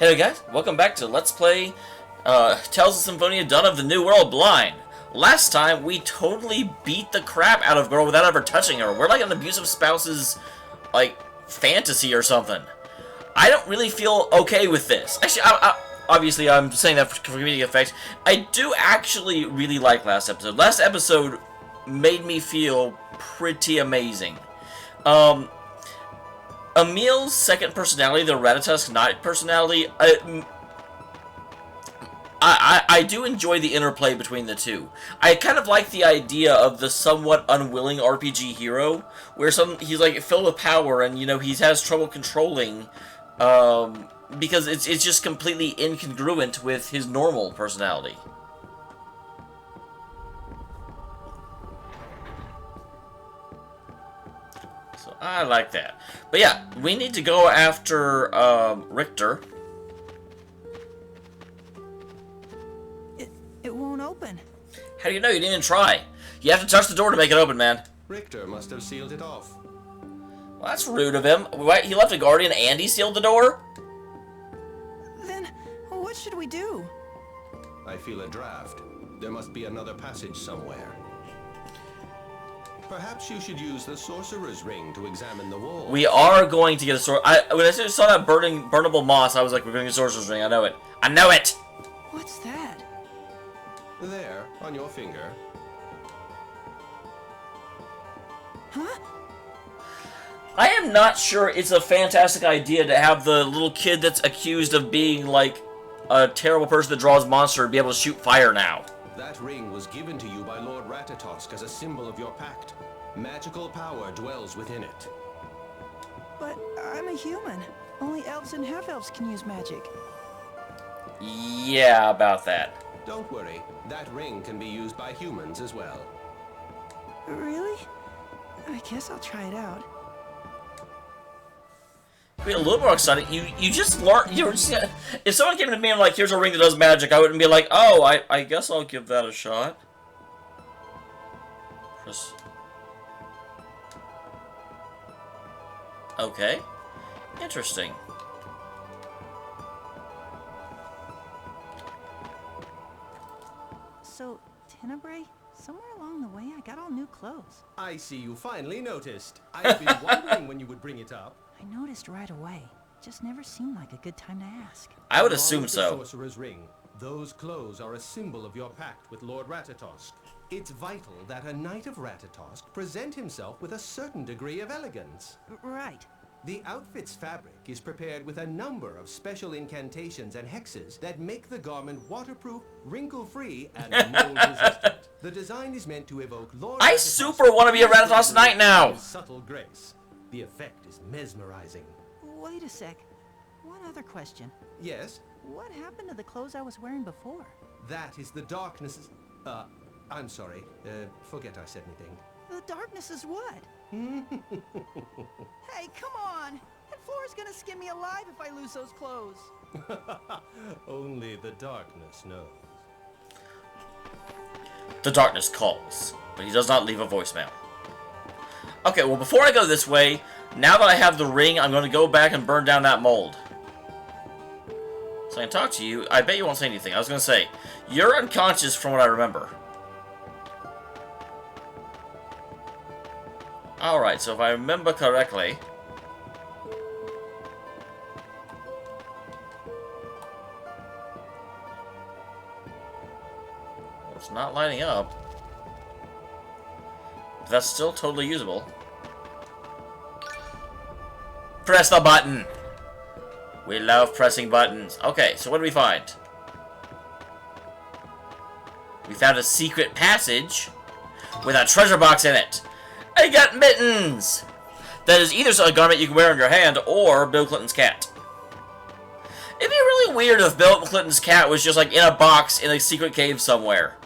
Hey guys, welcome back to Let's Play Tales of Symphonia Dawn of the New World Blind. Last time, we totally beat the crap out of girl without ever touching her. We're like an abusive spouse's, like, fantasy or something. I don't really feel okay with this. Actually, obviously, I'm saying that for comedic effect. I do actually really like last episode. Last episode made me feel pretty amazing. Emil's second personality, the Ratatusk Knight personality, I do enjoy the interplay between the two. I kind of like the idea of the somewhat unwilling RPG hero, where he's like filled with power and, you know, he has trouble controlling, because it's just completely incongruent with his normal personality. So I like that. But yeah, we need to go after Richter. It won't open. How do you know? You didn't even try. You have to touch the door to make it open, man. Richter must have sealed it off. Well, that's rude of him. What, he left a guardian and he sealed the door? Then, what should we do? I feel a draft. There must be another passage somewhere. Perhaps you should use the sorcerer's ring to examine the wall. We are going to get a sword. When I saw that burnable moss, I was like, we're going to get a sorcerer's ring. I know it. I know it! What's that? There, on your finger. Huh? I am not sure it's a fantastic idea to have the little kid that's accused of being, like, a terrible person that draws monster be able to shoot fire now. That ring was given to you by Lord Ratatusk as a symbol of your pact. Magical power dwells within it. But I'm a human. Only elves and half-elves can use magic. Yeah, about that. Don't worry, that ring can be used by humans as well. Really? I guess I'll try it out. Be a little more excited. You just learn. If someone came to me and like, here's a ring that does magic, I wouldn't be like, oh, I guess I'll give that a shot. Just... Okay. Interesting. So, Tenebrae, somewhere along the way I got all new clothes. I see you finally noticed. I've been wondering when you would bring it up. I noticed right away. Just never seemed like a good time to ask. I would assume so. The sorcerer's ring. Those clothes are a symbol of your pact with Lord Ratatusk. It's vital that a knight of Ratatusk present himself with a certain degree of elegance. Right. The outfit's fabric is prepared with a number of special incantations and hexes that make the garment waterproof, wrinkle-free, and mold-resistant. The design is meant to evoke Lord I Ratatusk's super want to be a Ratatusk Knight now! subtle grace. The effect is mesmerizing. Wait a sec. One other question. Yes? What happened to the clothes I was wearing before? That is the darkness. I'm sorry. Forget I said anything. The darkness is what? Hey, come on! That floor is gonna skin me alive if I lose those clothes. Only the darkness knows. The darkness calls, but he does not leave a voicemail. Okay, well, before I go this way, now that I have the ring, I'm going to go back and burn down that mold. So I can talk to you. I bet you won't say anything. I was going to say, you're unconscious from what I remember. Alright, so if I remember correctly... It's not lighting up. But that's still totally usable. Press the button! We love pressing buttons. Okay, so what did we find? We found a secret passage with a treasure box in it. I got mittens! That is either a garment you can wear on your hand or Bill Clinton's cat. It'd be really weird if Bill Clinton's cat was just like in a box in a secret cave somewhere.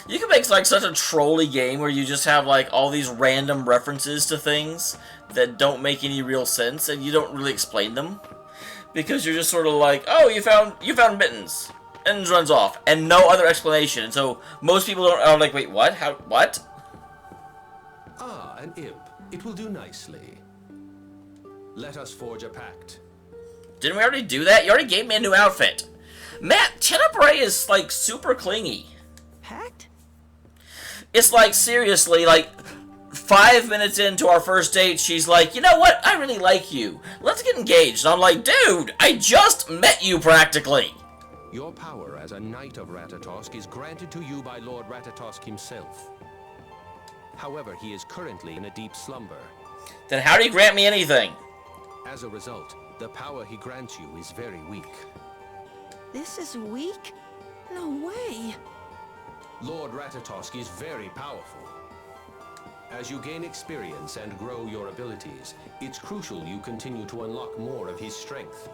You could make like such a trolly game where you just have like all these random references to things that don't make any real sense and you don't really explain them. Because you're just sort of like, oh, you found mittens. And runs off, and no other explanation. And so most people are like, wait, what? How? What? Ah, an imp. It will do nicely. Let us forge a pact. Didn't we already do that? You already gave me a new outfit. Matt, Tenebrae is, like, super clingy. Pact? It's like, seriously, like, 5 minutes into our first date, she's like, you know what? I really like you. Let's get engaged. And I'm like, dude, I just met you practically. Your power as a Knight of Ratatosk is granted to you by Lord Ratatosk himself. However, he is currently in a deep slumber. Then how do you grant me anything? As a result, the power he grants you is very weak. This is weak? No way. Lord Ratatosk is very powerful. As you gain experience and grow your abilities, it's crucial you continue to unlock more of his strength.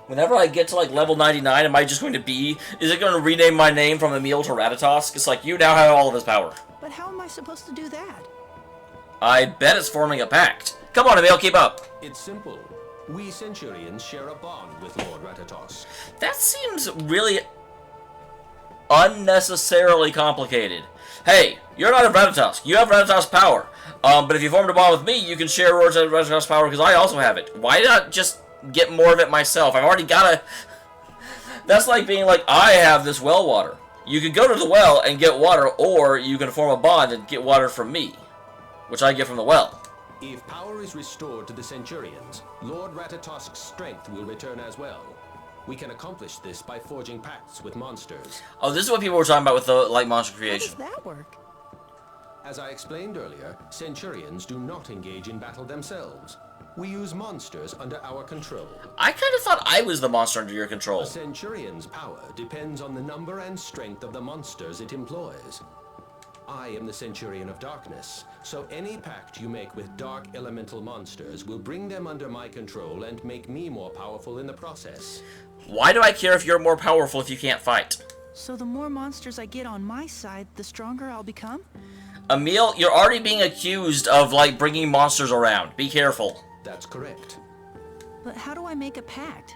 Whenever I get to, like, level 99, am I just going to be... Is it going to rename my name from Dameol to Ratatosk? It's like, you now have all of his power. But how am I supposed to do that? I bet it's forming a pact. Come on, Dameol, keep up. It's simple. We Centurions share a bond with Lord Ratatosk. That seems really unnecessarily complicated. Hey, you're not a Ratatosk. You have Ratatosk power. But if you formed a bond with me, you can share Ratatosk power because I also have it. Why not just get more of it myself? I've already got a... That's like being like, I have this well water. You can go to the well and get water, or you can form a bond and get water from me, which I get from the well. If power is restored to the Centurions, Lord Ratatosk's strength will return as well. We can accomplish this by forging pacts with monsters. Oh, this is what people were talking about with the light monster How creation. does that work? As I explained earlier, Centurions do not engage in battle themselves. We use monsters under our control. I kind of thought I was the monster under your control. A Centurion's power depends on the number and strength of the monsters it employs. I am the Centurion of Darkness, so any pact you make with dark elemental monsters will bring them under my control and make me more powerful in the process. Why do I care if you're more powerful if you can't fight? So the more monsters I get on my side, the stronger I'll become? Emil, you're already being accused of, like, bringing monsters around. Be careful. That's correct. But how do I make a pact?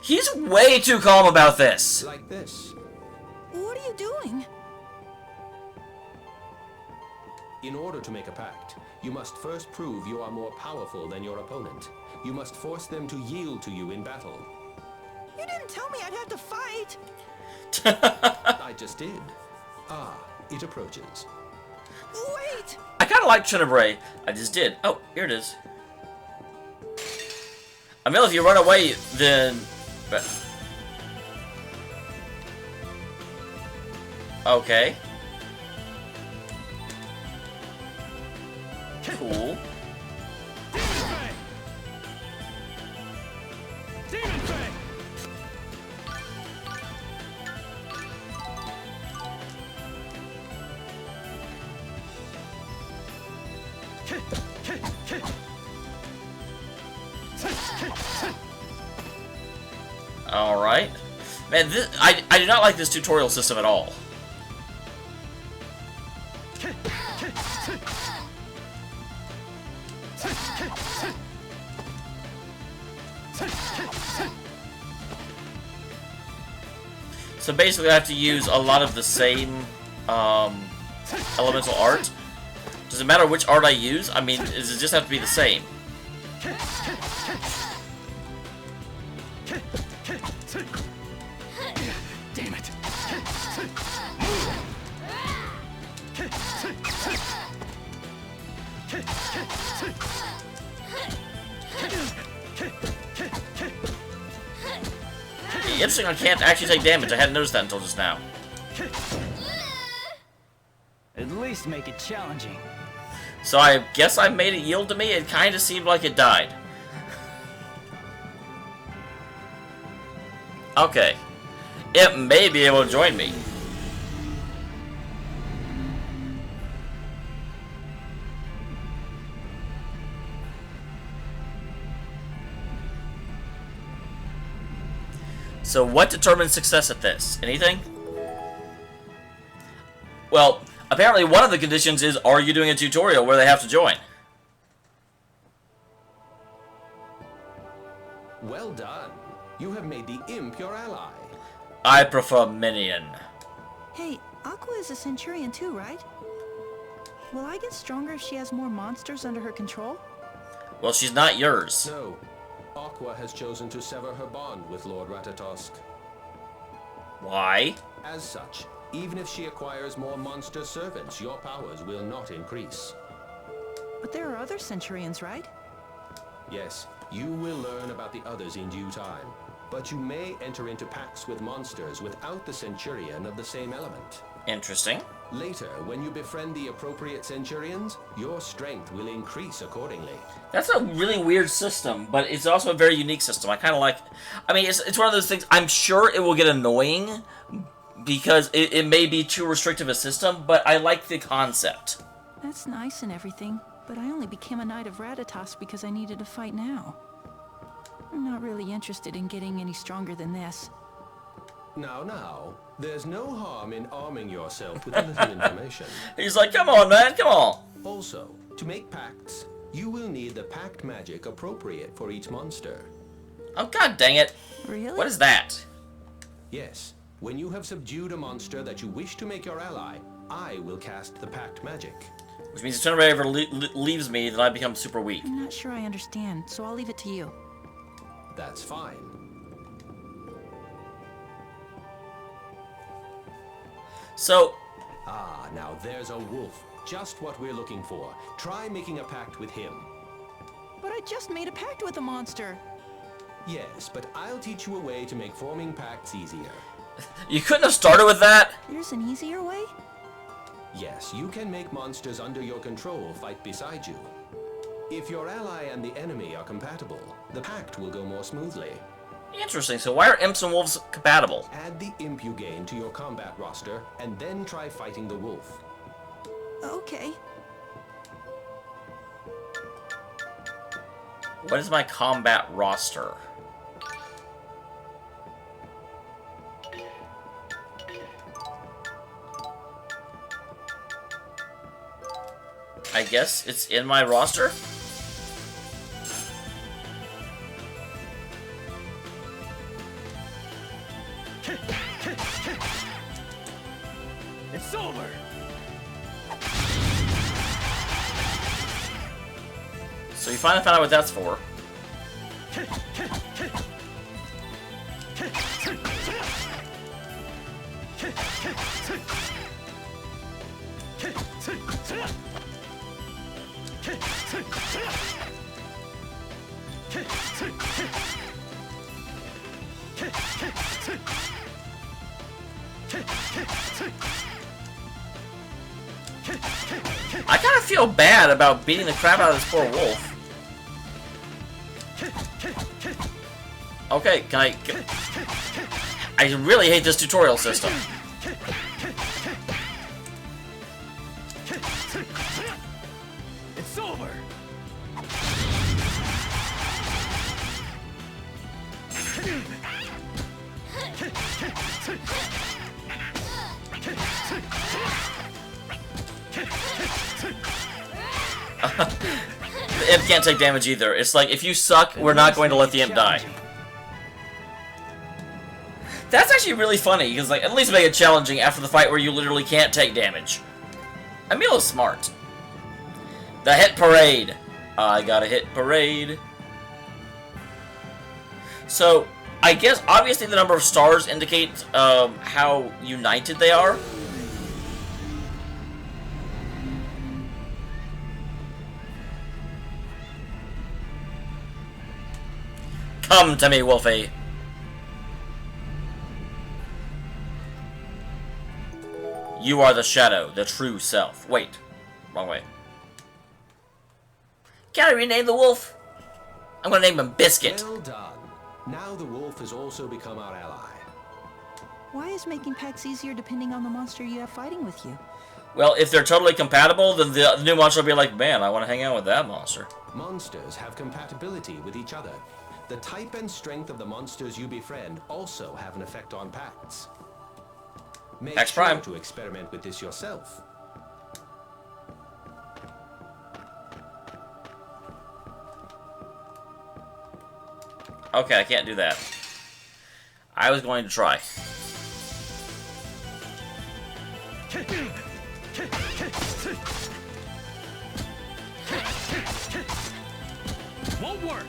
He's way too calm about this. Like this. What are you doing? In order to make a pact, you must first prove you are more powerful than your opponent. You must force them to yield to you in battle. You didn't tell me I'd have to fight! I just did. Ah, it approaches. Wait! I kind of like Tenebrae. I just did. Oh, here it is. Emil, if you run away, then... Okay. Cool. Alright. Man, I do not like this tutorial system at all. So basically I have to use a lot of the same elemental art. Does it matter which art I use? I mean, does it just have to be the same? Damn it! Interesting, I can't actually take damage. I hadn't noticed that until just now. At least make it challenging. So I guess I made it yield to me. It kind of seemed like it died. Okay. It may be able to join me. So what determines success at this? Anything? Well, apparently one of the conditions is, are you doing a tutorial where they have to join? Well done. You have made the imp your ally. I prefer minion. Hey, Aqua is a Centurion too, right? Will I get stronger if she has more monsters under her control? Well, she's not yours. No. Aqua has chosen to sever her bond with Lord Ratatosk. Why? As such, even if she acquires more monster servants, your powers will not increase. But there are other Centurions, right? Yes, you will learn about the others in due time. But you may enter into pacts with monsters without the Centurion of the same element. Interesting. Later, when you befriend the appropriate Centurions, your strength will increase accordingly. That's a really weird system, but it's also a very unique system. I kind of like... I mean, it's one of those things... I'm sure it will get annoying, because it may be too restrictive a system, but I like the concept. That's nice and everything, but I only became a Knight of Ratatosk because I needed to fight now. I'm not really interested in getting any stronger than this. Now, there's no harm in arming yourself with a little information. He's like, come on, man, come on. Also, to make pacts, you will need the pact magic appropriate for each monster. Oh, god dang it. Really? What is that? Yes, when you have subdued a monster that you wish to make your ally, I will cast the pact magic. Which means if anybody ever leaves me, then I become super weak. I'm not sure I understand, so I'll leave it to you. That's fine. So, Ah, now there's a wolf. Just what we're looking for. Try making a pact with him. But I just made a pact with a monster. Yes, but I'll teach you a way to make forming pacts easier. you couldn't have started with that? There's an easier way? Yes, you can make monsters under your control fight beside you. If your ally and the enemy are compatible, the pact will go more smoothly. Interesting. So why are imps and wolves compatible? Add the imp you gain to your combat roster, and then try fighting the wolf. Okay. What is my combat roster? I guess it's in my roster? It's over. So you finally found out what that's for. I kind of feel bad about beating the crap out of this poor wolf. Okay, I really hate this tutorial system. It's over. The imp can't take damage either. It's like, if you suck, we're not going to let the imp die. That's actually really funny, because like, at least make it challenging after the fight where you literally can't take damage. Emil is smart. The hit parade. I got a hit parade. So, I guess, obviously the number of stars indicates how united they are. Come to me, Wolfie. You are the shadow, the true self. Wait. Wrong way. Can I rename the wolf? I'm gonna name him Biscuit. Well done. Now the wolf has also become our ally. Why is making pacts easier depending on the monster you have fighting with you? Well, if they're totally compatible, then the new monster will be like, man, I want to hang out with that monster. Monsters have compatibility with each other. The type and strength of the monsters you befriend also have an effect on pacts. Make Pax sure Prime. to experiment with this yourself. Okay, I can't do that. I was going to try. won't work.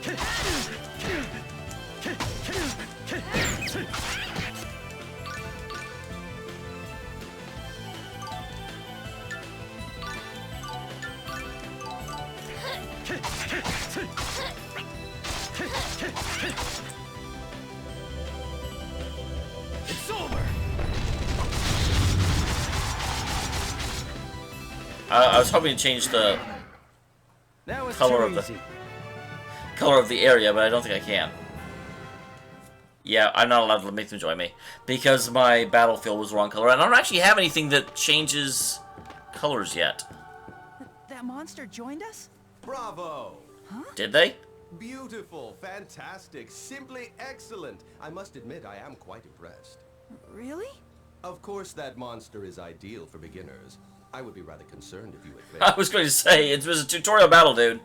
It's over. I was hoping to change the That was color too of the easy. color of the area, but I don't think I can. Yeah, I'm not allowed to make them join me because my battlefield was the wrong color, and I don't actually have anything that changes colors yet. That monster joined us? Bravo! Did they? Beautiful, fantastic, simply excellent. I must admit, I am quite impressed. Really? Of course, that monster is ideal for beginners. I would be rather concerned if you had I failed. was going to say, it was a tutorial battle, dude.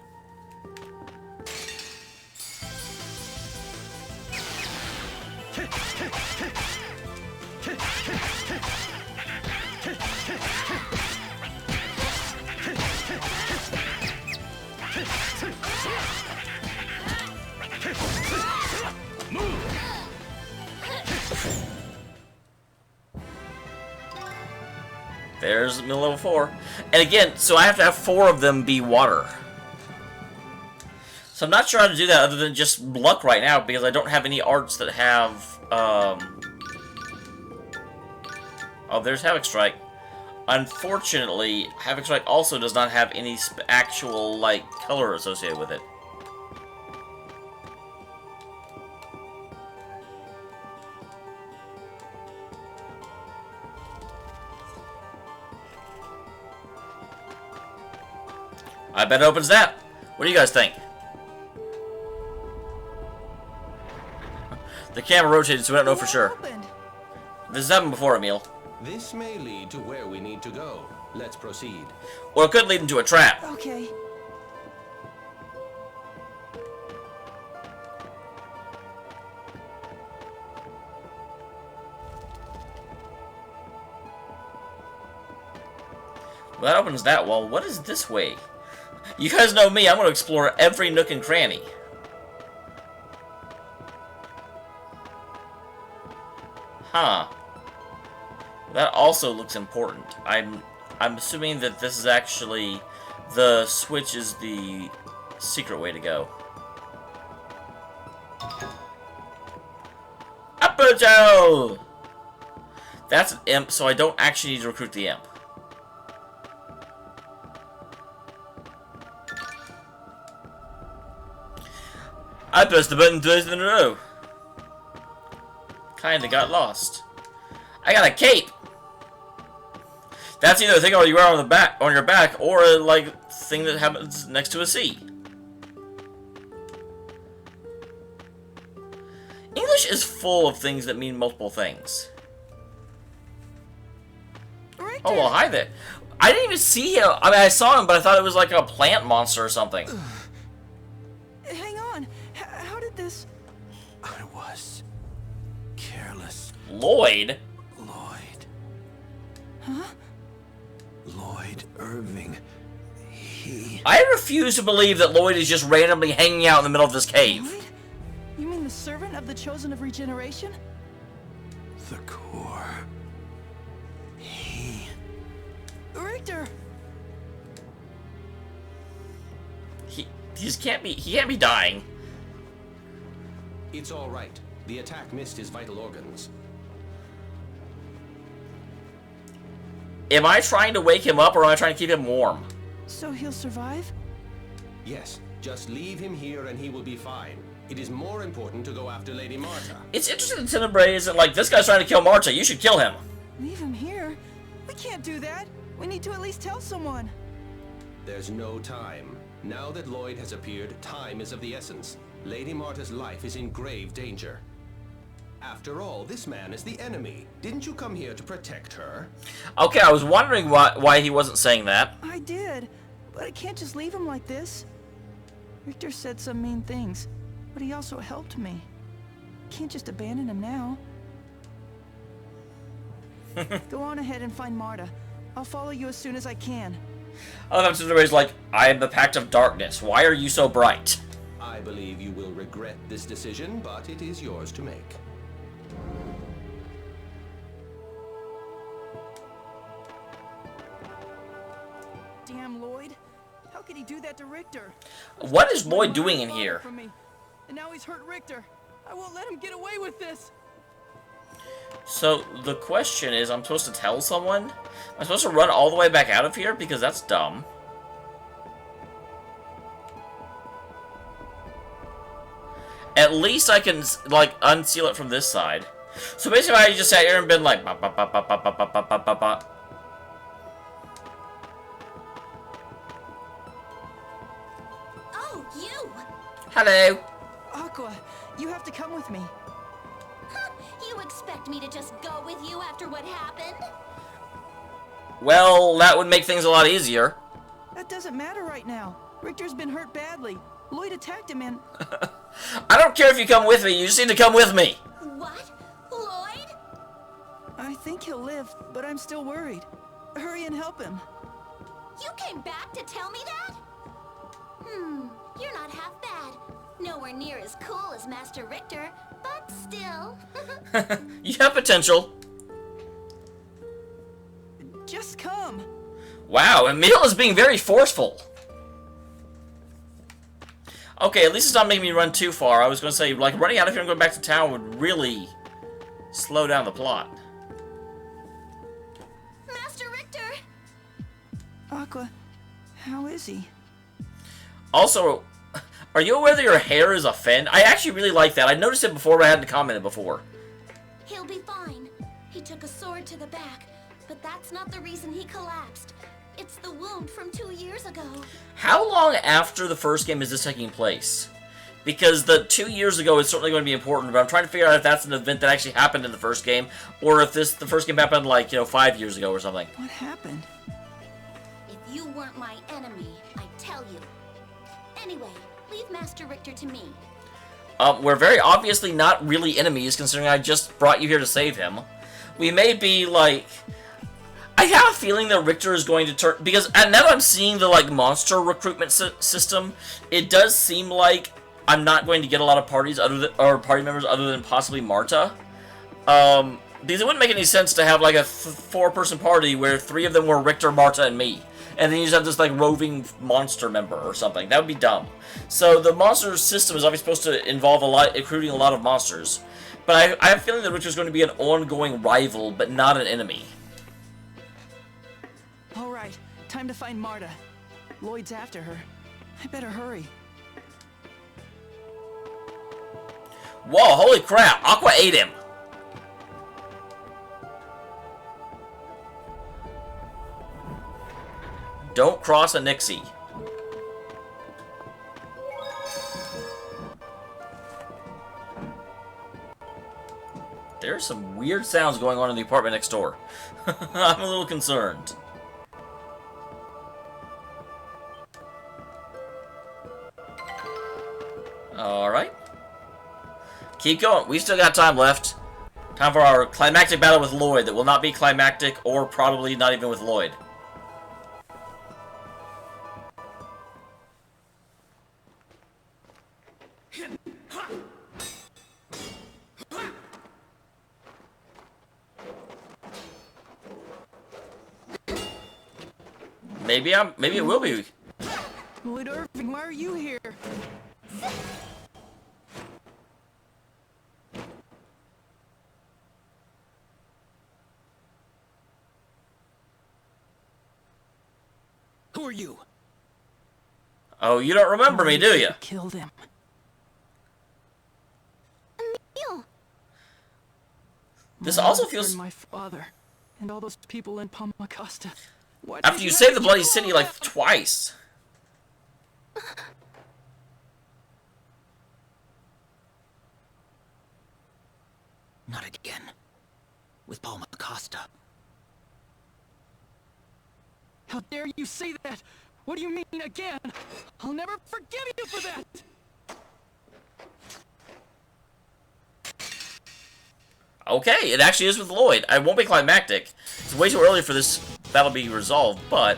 There's level 4. And again, so I have to have 4 of them be water. So I'm not sure how to do that other than just luck right now, because I don't have any arts that have, Oh, there's Havoc Strike. Unfortunately, Havoc Strike also does not have any actual, like, color associated with it. I bet it opens that. What do you guys think? The camera rotated, so we don't know for sure. Opened. This has happened before, Emil. This may lead to where we need to go. Let's proceed. Or it could lead into a trap. Okay. Well, that opens that wall. What is this way? You guys know me, I'm going to explore every nook and cranny. Huh. That also looks important. I'm assuming that this is actually... The switch is the secret way to go. Apogee! That's an imp, so I don't actually need to recruit the imp. I pressed the button twice in a row. Kinda got lost. I got a cape. That's either a thing you wear on your back, or a like thing that happens next to a C. English is full of things that mean multiple things. Richter. Oh well, hi there. I didn't even see him. I mean, I saw him, but I thought it was like a plant monster or something. Hang on. How did this... I was careless. Lloyd? Lloyd. Huh? Lloyd Irving. He... I refuse to believe that Lloyd is just randomly hanging out in the middle of this cave. Lloyd? You mean the servant of the Chosen of Regeneration? The core. He... Richter! He can't be dying. It's all right. The attack missed his vital organs. Am I trying to wake him up, or am I trying to keep him warm? So he'll survive? Yes, just leave him here and he will be fine. It is more important to go after Lady Marta. It's interesting that Tenebrae isn't like, this guy's trying to kill Marta, you should kill him. Leave him here? We can't do that. We need to at least tell someone. There's no time. Now that Lloyd has appeared, time is of the essence. Lady Marta's life is in grave danger. After all, this man is the enemy. Didn't you come here to protect her? Okay, I was wondering why he wasn't saying that. I did, but I can't just leave him like this. Richter said some mean things, but he also helped me. Can't just abandon him now. Go on ahead and find Marta. I'll follow you as soon as I can. I love how Tenebrae's like, I am the Pact of Darkness. Why are you so bright? I I believe you will regret this decision, but it is yours to make. Damn Lloyd. How could he do that to Richter? What is Lloyd doing in here? From me. And now he's hurt Richter. I won't let him get away with this. So, the question is, I'm supposed to tell someone? Am I supposed to run all the way back out of here? Because that's dumb. At least I can, like, unseal it from this side. So basically, I just sat here and been like, ba ba ba ba ba ba ba ba ba ba. Oh, you! Hello. Aqua, you have to come with me. Huh, you expect me to just go with you after what happened? Well, that would make things a lot easier. That doesn't matter right now. Richter's been hurt badly. Lloyd attacked him and... I don't care if you come with me, you just need to come with me. What? Lloyd? I think he'll live, but I'm still worried. Hurry and help him. You came back to tell me that? You're not half bad. Nowhere near as cool as Master Richter, but still. You have potential. Just come. Wow, Emil is being very forceful. Okay, at least it's not making me run too far. I was going to say, like, running out of here and going back to town would really slow down the plot. Master Richter! Aqua, how is he? Also, are you aware that your hair is a fin? I actually really like that. I noticed it before, but I hadn't commented before. He'll be fine. He took a sword to the back, but that's not the reason he collapsed. It's the wound from 2 years ago. How long after the first game is this taking place? Because the 2 years ago is certainly going to be important, but I'm trying to figure out if that's an event that actually happened in the first game, or if the first game happened, like, 5 years ago or something. What happened? If you weren't my enemy, I'd tell you. Anyway, leave Master Richter to me. We're very obviously not really enemies, considering I just brought you here to save him. We may be, like... I have a feeling that Richter is going to turn... Because now that I'm seeing the, like, monster recruitment system, it does seem like I'm not going to get a lot of parties or party members other than possibly Marta. Because it wouldn't make any sense to have, like, a 4-person party where 3 of them were Richter, Marta, and me. And then you just have this, like, roving monster member or something. That would be dumb. So the monster system is obviously supposed to involve recruiting a lot of monsters. But I have a feeling that Richter's going to be an ongoing rival, but not an enemy. All right, time to find Marta. Lloyd's after her. I better hurry. Whoa, holy crap! Aqua ate him! Don't cross a Nixie. There's some weird sounds going on in the apartment next door. I'm a little concerned. Alright. Keep going. We've still got time left. Time for our climactic battle with Lloyd that will not be climactic or probably not even with Lloyd. Maybe it will be. Lloyd Irving, why are you here? Who are you? Oh, you don't remember me, do you? Killed him. Emil! This also Mom feels... and my father and all those people in Palmacosta. What After did you have saved the to bloody do city, all like, that? twice. Not again. With Paul Acosta. How dare you say that? What do you mean again? I'll never forgive you for that! Okay, it actually is with Lloyd. I won't be climactic. It's way too early for this battle to be resolved, but...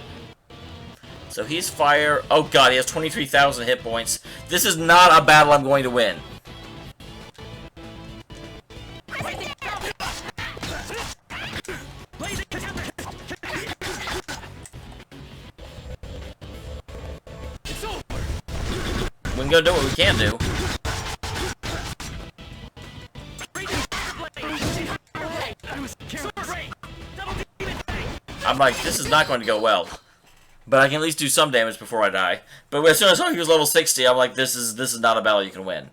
So he's fire. Oh god, he has 23,000 hit points. This is not a battle I'm going to win. We're gonna do what we can do. I'm like, this is not going to go well. But I can at least do some damage before I die. But as soon as I saw he was level 60, I'm like, this is not a battle you can win.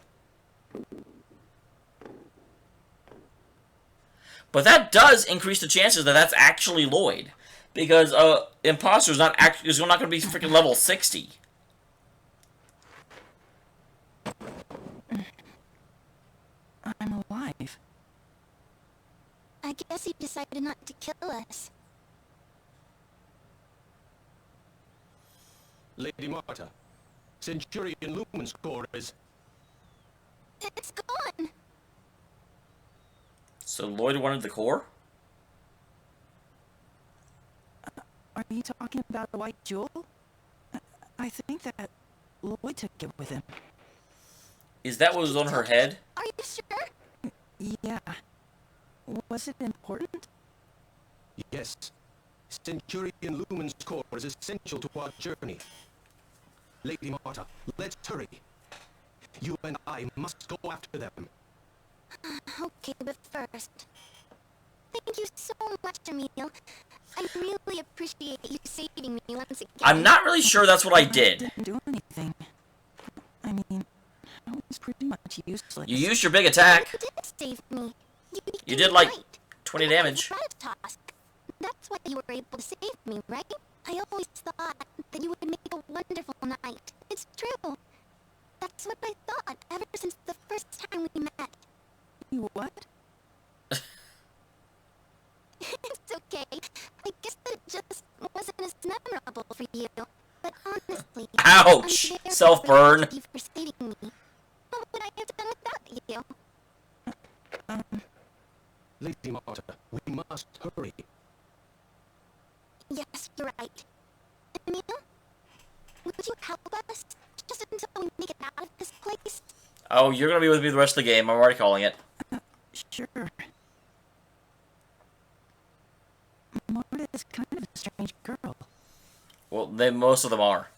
But that does increase the chances that that's actually Lloyd. Because Imposter is not going to be freaking level 60. I'm alive. I guess he decided not to kill us. Lady Marta, Centurion Lumen's core is... It's gone. So Lloyd wanted the core? Are you talking about a white jewel? I think that Lloyd took it with him. Is that what was on her head? Are you sure? Yeah. Was it important? Yes. Centurion Lumen's core is essential to our journey. Lady Marta, let's hurry. You and I must go after them. Okay, but first... Thank you so much, Dameol. I really appreciate you saving me once again. I'm not really sure that's what I I did. didn't do anything. I mean, I was pretty much useless. You used your big attack. You did save me. You did like 20 damage. ToS. That's why you were able to save me, right? I always thought that you would make a wonderful knight. It's true. That's what I thought ever since the first time we met. You what? It's okay. I guess that it just wasn't as memorable for you. But honestly, Ouch! I'm very Self-burn. grateful for saving me. What would I have done without you? Lady Marta, we must hurry. Yes, you're right. Dameol, would you help us just until we make it out of this place? Oh, you're gonna be with me the rest of the game. I'm already calling it. Sure. Marta is kind of a strange girl. Well, most of them are.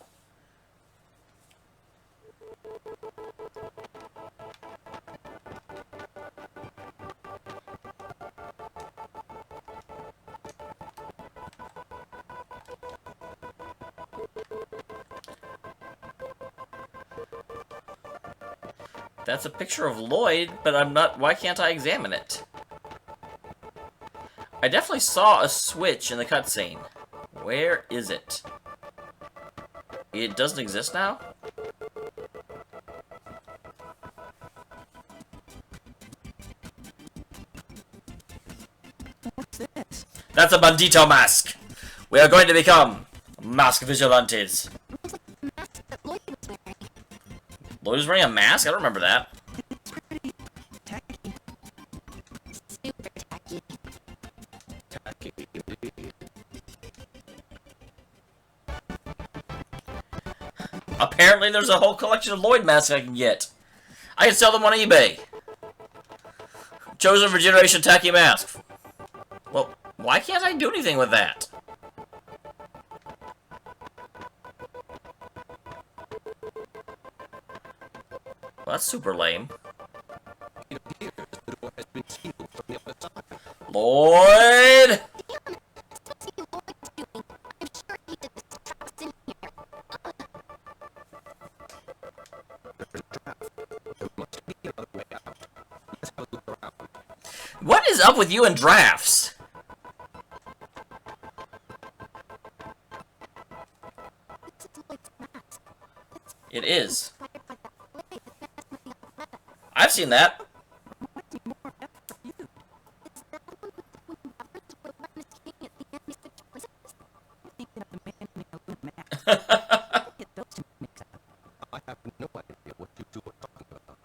That's a picture of Lloyd, but I'm not... Why can't I examine it? I definitely saw a switch in the cutscene. Where is it? It doesn't exist now? What's this? That's a bandito mask! We are going to become mask vigilantes. Looks like the mask that Lloyd was wearing. Lloyd is wearing a mask? I don't remember that. It's pretty tacky. Super tacky. Tacky indeed. Apparently there's a whole collection of Lloyd masks I can get. I can sell them on eBay. Chosen for Generation Tacky Mask. Well, why can't I do anything with that? Well, that's super lame. It appears the door has been sealed from the other side. Lloyd! Damn! What's Lloyd doing? I'm sure he did this traps in here. There's a trap. There must be another way out. Let's have a look around. What is up with you and drafts? This is Lloyd's mask. It's It is. inspired by that play that mask movie on Meta. I've seen that. Might need more effort for you. Is that the one with the wooden buffers where one is king at the end switch quizzes? You're thinking of the man in a blue mask. Get those two mixed up. I have no idea what you two are talking about.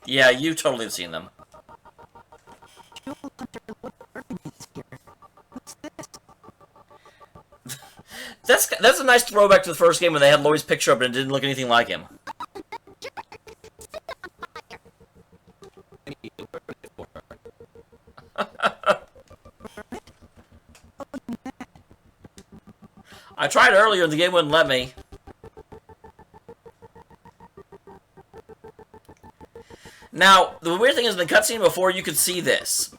Yeah, you totally have seen them. Jewel Hunter Lloyd Irving is here. What's this? That's a nice throwback to the first game when they had Lloyd's picture up and it didn't look anything like him. I tried earlier and the game wouldn't let me. Now, the weird thing is in the cutscene before you could see this.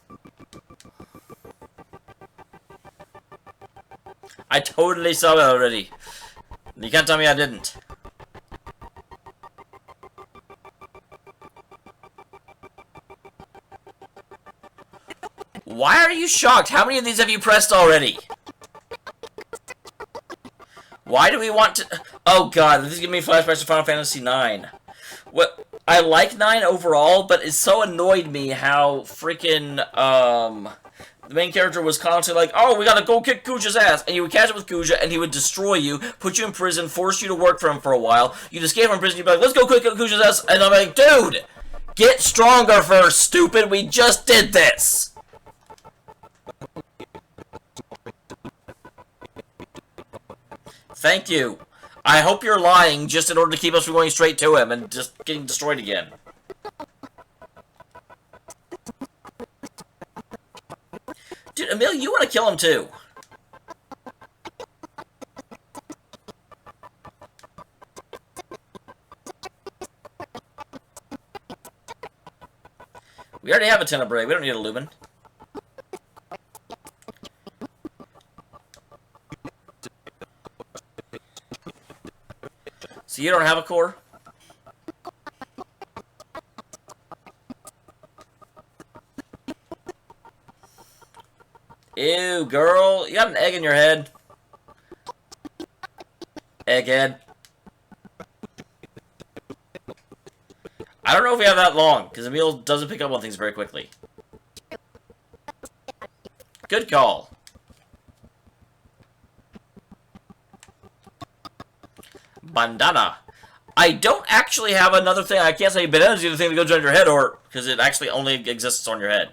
I totally saw it already. You can't tell me I didn't. Why are you shocked? How many of these have you pressed already? Why do we want to... Oh god, this is giving me flashbacks to Final Fantasy IX. What... I like 9 overall, but it so annoyed me how freaking, the main character was constantly like, oh, we gotta go kick Kuja's ass, and you would catch up with Kuja, and he would destroy you, put you in prison, force you to work for him for a while, you'd escape from prison, you'd be like, let's go kick Kuja's ass, and I'm like, dude, get stronger first, stupid, we just did this! Thank you. I hope you're lying just in order to keep us from going straight to him and just getting destroyed again. Dude, Emil, you want to kill him too. We already have a Tenebrae. We don't need a Lumen. So you don't have a core? Ew, girl. You got an egg in your head. Egghead. I don't know if we have that long, because Emil doesn't pick up on things very quickly. Good call. Bandana. I don't actually have another thing. I can't say bandana is the other thing that goes on your head, or because it actually only exists on your head.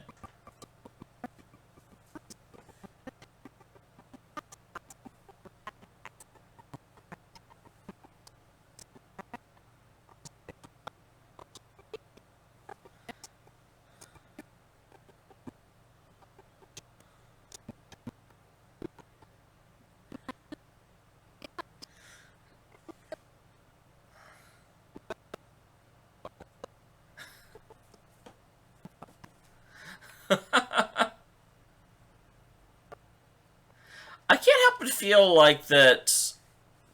I can't help but feel like that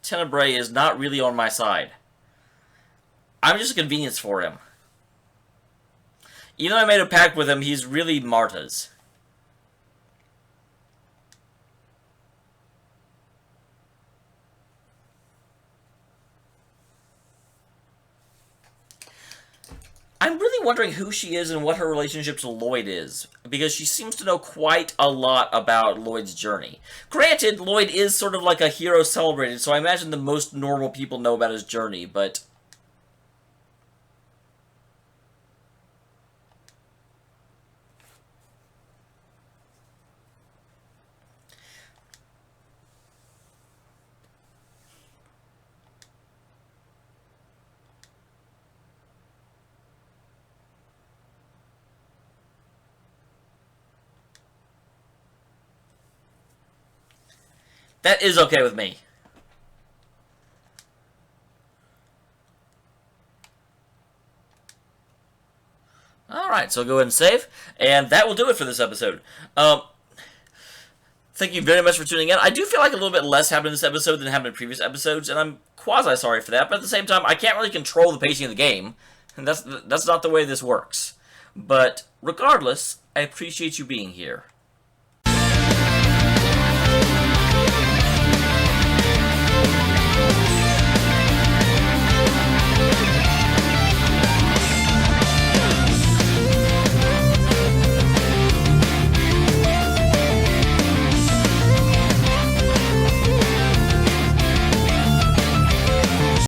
Tenebrae is not really on my side. I'm just a convenience for him. Even though I made a pact with him, he's really Marta's. I'm really wondering who she is and what her relationship to Lloyd is, because she seems to know quite a lot about Lloyd's journey. Granted, Lloyd is sort of like a hero celebrated, so I imagine the most normal people know about his journey, but... that is okay with me. Alright, so go ahead and save. And that will do it for this episode. Thank you very much for tuning in. I do feel like a little bit less happened in this episode than happened in previous episodes, and I'm quasi-sorry for that, but at the same time, I can't really control the pacing of the game, and that's not the way this works. But regardless, I appreciate you being here.